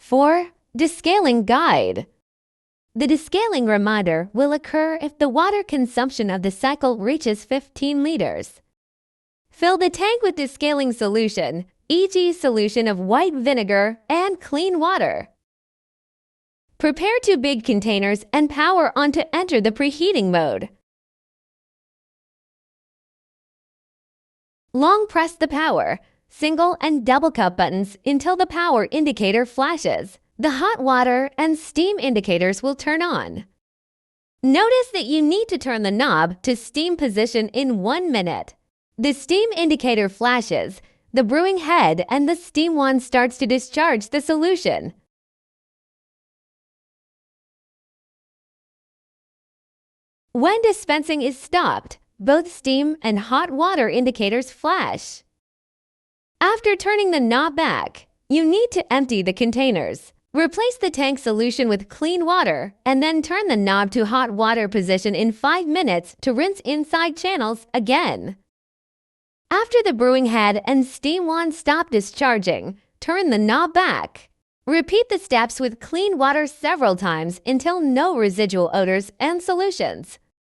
4. Descaling Guide. The descaling reminder will occur if the water consumption of the cycle reaches 15 liters. Fill the tank with descaling solution, e.g. solution of white vinegar and clean water. Prepare 2 big containers and power on to enter the preheating mode. Long press the power, single and double cup buttons until the power indicator flashes. The hot water and steam indicators will turn on. Notice that you need to turn the knob to steam position in 1 minute. The steam indicator flashes, the brewing head and the steam wand starts to discharge the solution. When dispensing is stopped, both steam and hot water indicators flash. After turning the knob back, you need to empty the containers. Replace the tank solution with clean water and then turn the knob to hot water position in 5 minutes to rinse inside channels again. After the brewing head and steam wand stop discharging, turn the knob back. Repeat the steps with clean water several times until no residual odors and solutions.